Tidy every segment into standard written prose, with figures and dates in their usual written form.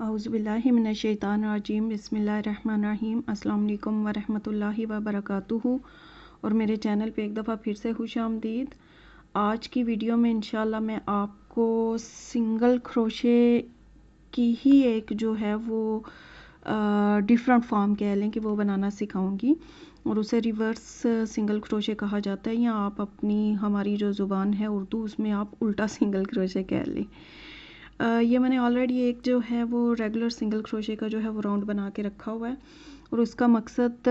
औज़ुबिल्लाहि मिनश्शैतानिर्रजीम बिस्मिल्लाहिर्रहमानिर्रहीम अस्सलाम वालेकुम वरहमतुल्लाहि वबरकातुहू। और मेरे चैनल पे एक दफ़ा फिर से खुशामदीद। आज की वीडियो में इंशाल्लाह मैं आपको सिंगल क्रोशे की ही एक जो है वो डिफरेंट फॉर्म कह लें कि वो बनाना सिखाऊंगी, और उसे रिवर्स सिंगल क्रोशे कहा जाता है, या आप अपनी हमारी जो ज़ुबान है उर्दू उसमें आप उल्टा सिंगल क्रोशे कह लें। ये मैंने ऑलरेडी एक जो है वो रेगुलर सिंगल क्रोशे का जो है वो राउंड बना के रखा हुआ है, और इसका मकसद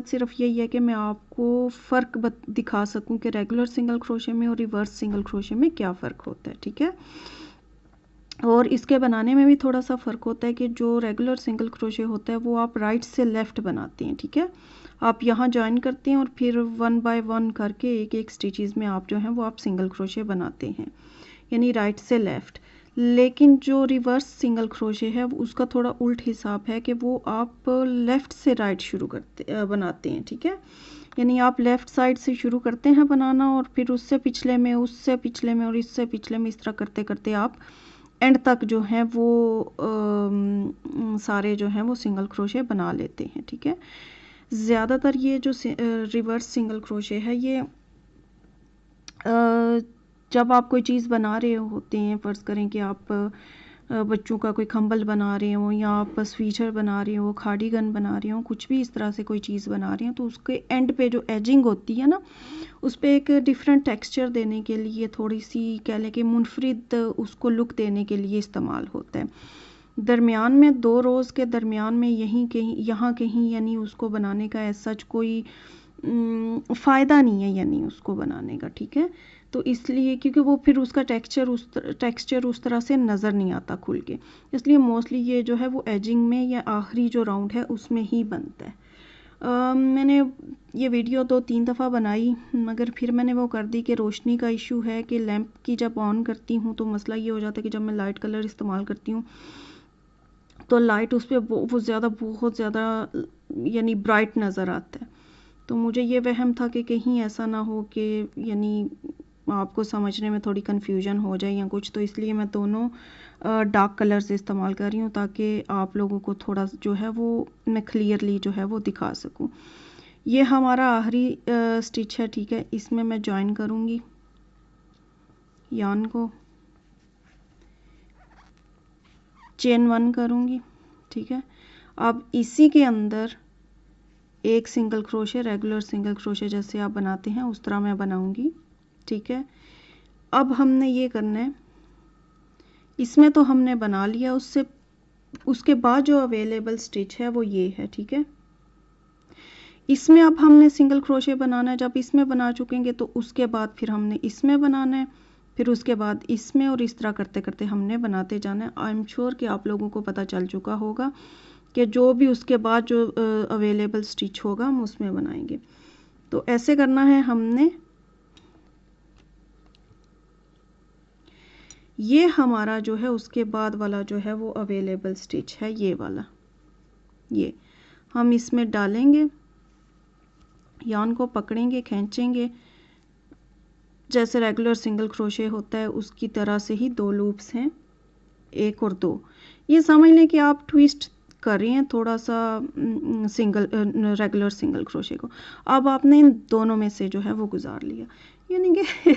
सिर्फ यही है कि मैं आपको फ़र्क दिखा सकूं कि रेगुलर सिंगल क्रोशे में और रिवर्स सिंगल क्रोशे में क्या फ़र्क होता है, ठीक है। और इसके बनाने में भी थोड़ा सा फ़र्क होता है कि जो रेगुलर सिंगल क्रोशे होता है वो आप राइट से लेफ़्ट बनाते हैं, ठीक है। आप यहाँ ज्वाइन करते हैं और फिर 1 बाय 1 करके एक एक स्टिचेस में आप जो हैं वो आप सिंगल क्रोशे बनाते हैं, यानी राइट से लेफ़्ट। लेकिन जो रिवर्स सिंगल क्रोशे है उसका थोड़ा उल्ट हिसाब है कि वो आप लेफ़्ट से राइट बनाते हैं, ठीक है। यानी आप लेफ़्ट साइड से शुरू करते हैं बनाना, और फिर उससे पिछले में और इससे पिछले में, इस तरह करते करते आप एंड तक जो है वो सारे जो हैं वो सिंगल क्रोशे बना लेते हैं, ठीक है। ज़्यादातर ये जो रिवर्स सिंगल क्रोशे है ये जब आप कोई चीज़ बना रहे होते हैं, फ़र्ज़ करें कि आप बच्चों का कोई खंबल बना रहे हो, या आप स्वीटर बना रहे हो, कार्डिगन बना रहे हो, कुछ भी इस तरह से कोई चीज़ बना रहे हैं, तो उसके एंड पे जो एजिंग होती है ना, उस पर एक डिफरेंट टेक्सचर देने के लिए, थोड़ी सी कह लें कि मुनफरिद उसको लुक देने के लिए इस्तेमाल होता है। दरमियान में 2 रोज़ के दरमियान में यहाँ कहीं यानी उसको बनाने का ऐसा कोई फ़ायदा नहीं है, यानी उसको बनाने का, ठीक है। तो इसलिए क्योंकि वो फिर उसका टेक्सचर उस तरह से नज़र नहीं आता खुल के, इसलिए मोस्टली ये जो है वो एजिंग में या आखिरी जो राउंड है उसमें ही बनता है। मैंने ये वीडियो 2-3 दफ़ा बनाई, मगर फिर मैंने वो कर दी कि रोशनी का इशू है कि लैंप की जब ऑन करती हूँ तो मसला ये हो जाता है कि जब मैं लाइट कलर इस्तेमाल करती हूँ तो लाइट उस पर बहुत ज़्यादा यानी ब्राइट नज़र आता है। तो मुझे ये वहम था कि कहीं ऐसा ना हो कि यानी आपको समझने में थोड़ी कन्फ्यूजन हो जाए या कुछ, तो इसलिए मैं दोनों डार्क कलर्स इस्तेमाल कर रही हूँ ताकि आप लोगों को थोड़ा जो है वो मैं क्लियरली जो है वो दिखा सकूँ। ये हमारा आखिरी स्टिच है, ठीक है। इसमें मैं ज्वाइन करूँगी यान को, चेन 1 करूँगी, ठीक है। अब इसी के अंदर एक single crochet, regular single crochet जैसे आप बनाते हैं उस तरह मैं बनाऊंगी, ठीक है। अब हमने ये करना है, इसमें तो हमने बना लिया, उसके बाद जो अवेलेबल स्टिच है वो ये है, ठीक है। इसमें अब हमने सिंगल क्रोशे बनाना है। जब इसमें बना चुकेंगे तो उसके बाद फिर हमने इसमें बनाना है, फिर उसके बाद इसमें, और इस तरह करते करते हमने बनाते जाना है। आई एम श्योर कि आप लोगों को पता चल चुका होगा कि जो भी उसके बाद जो अवेलेबल स्टिच होगा हम उसमें बनाएंगे। तो ऐसे करना है हमने। ये हमारा जो है उसके बाद वाला जो है वो अवेलेबल स्टिच है, ये वाला, ये हम इसमें डालेंगे, यान को पकड़ेंगे, खींचेंगे, जैसे रेगुलर सिंगल क्रोशे होता है उसकी तरह से ही 2 लूप्स हैं, 1 और 2। ये समझ लें कि आप ट्विस्ट कर रहे हैं थोड़ा सा रेगुलर सिंगल क्रोशे को। अब आपने इन दोनों में से जो है वो गुजार लिया, यानी कि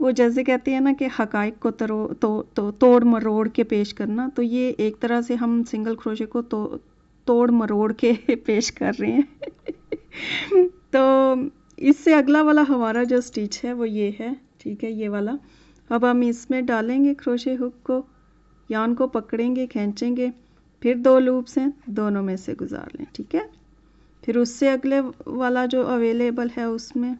वो जैसे कहते हैं ना कि हकाइक को तोड़ मरोड़ के पेश करना, तो ये एक तरह से हम सिंगल क्रोशे को तोड़ मरोड़ के पेश कर रहे हैं। तो इससे अगला वाला हमारा जो स्टिच है वो ये है, ठीक है, ये वाला। अब हम इसमें डालेंगे क्रोशे हुक को, यान को पकड़ेंगे, खींचेंगे, फिर 2 लूप्स हैं, दोनों में से गुजार लें, ठीक है। फिर उससे अगले वाला जो अवेलेबल है उसमें,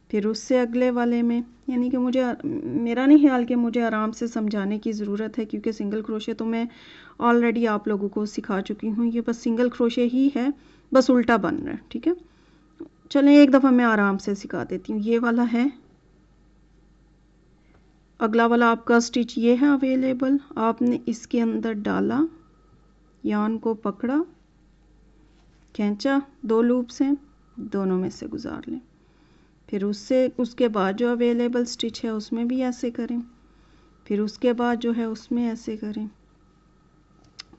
फिर उससे अगले वाले में, यानी कि मेरा नहीं ख्याल कि मुझे आराम से समझाने की ज़रूरत है, क्योंकि सिंगल क्रोशे तो मैं ऑलरेडी आप लोगों को सिखा चुकी हूँ। ये बस सिंगल क्रोशे ही है, बस उल्टा बन रहा है, ठीक है। चलें एक दफ़ा मैं आराम से सिखा देती हूँ। ये वाला है, अगला वाला आपका स्टिच ये है अवेलेबल। आपने इसके अंदर डाला, यान को पकड़ा, खींचा, 2 लूप्स हैं, दोनों में से गुजार लें। फिर उसके बाद जो अवेलेबल स्टिच है उसमें भी ऐसे करें, फिर उसके बाद जो है उसमें ऐसे करें,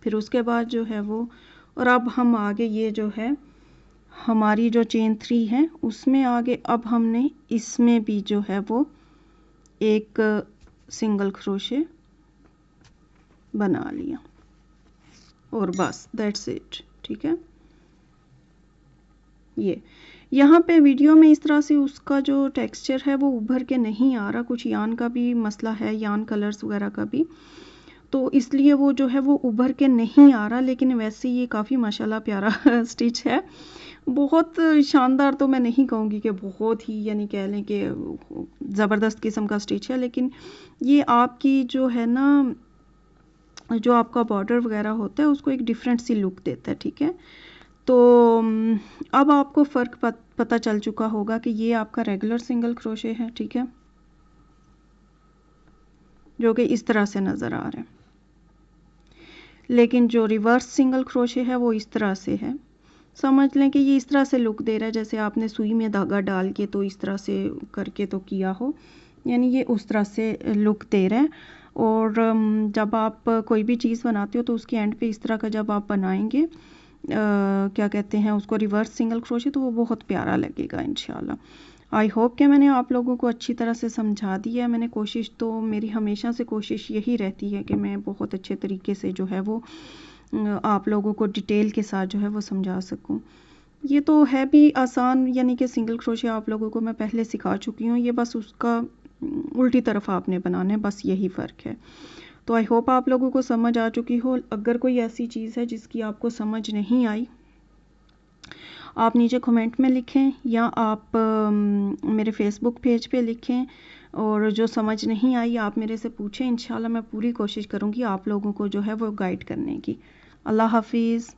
फिर उसके बाद जो है वो, और अब हम आगे ये जो है हमारी जो चेन 3 है उसमें आगे अब हमने इसमें भी जो है वो एक सिंगल क्रोशे बना लिया और बस दैट्स इट। ठीक है, ये यहाँ पे वीडियो में इस तरह से उसका जो टेक्सचर है वो उभर के नहीं आ रहा, कुछ यान का भी मसला है, यान कलर्स वगैरह का भी, तो इसलिए वो जो है वो उभर के नहीं आ रहा। लेकिन वैसे ये काफ़ी माशाल्लाह प्यारा स्टिच है, बहुत शानदार तो मैं नहीं कहूँगी कि बहुत ही, यानी कह लें कि ज़बरदस्त किस्म का स्टिच है, लेकिन ये आपकी जो है ना, जो आपका बॉर्डर वगैरह होता है उसको एक डिफरेंट सी लुक देता है। ठीक है, तो अब आपको फ़र्क पता चल चुका होगा कि ये आपका रेगुलर सिंगल क्रोशे है। ठीक है, जो कि इस तरह से नज़र आ रहा है, लेकिन जो रिवर्स सिंगल क्रोशे है वो इस तरह से है। समझ लें कि ये इस तरह से लुक दे रहा है जैसे आपने सुई में धागा डाल के तो इस तरह से करके तो किया हो, यानी ये उस तरह से लुक दे रहा है। और जब आप कोई भी चीज़ बनाते हो तो उसके एंड पे इस तरह का जब आप बनाएंगे क्या कहते हैं उसको, रिवर्स सिंगल क्रोशे, तो वो बहुत प्यारा लगेगा इंशाल्लाह। आई होप कि मैंने आप लोगों को अच्छी तरह से समझा दिया है। मैंने कोशिश तो, मेरी हमेशा से कोशिश यही रहती है कि मैं बहुत अच्छे तरीके से जो है वो आप लोगों को डिटेल के साथ जो है वो समझा सकूं। ये तो है भी आसान, यानी कि सिंगल क्रोशे आप लोगों को मैं पहले सिखा चुकी हूँ, ये बस उसका उल्टी तरफ आपने बनाना है, बस यही फ़र्क है। तो आई होप आप लोगों को समझ आ चुकी हो। अगर कोई ऐसी चीज़ है जिसकी आपको समझ नहीं आई, आप नीचे कमेंट में लिखें या आप मेरे फेसबुक पेज पे लिखें, और जो समझ नहीं आई आप मेरे से पूछें। इंशाल्लाह मैं पूरी कोशिश करूँगी आप लोगों को जो है वो गाइड करने की। अल्लाह हाफिज़।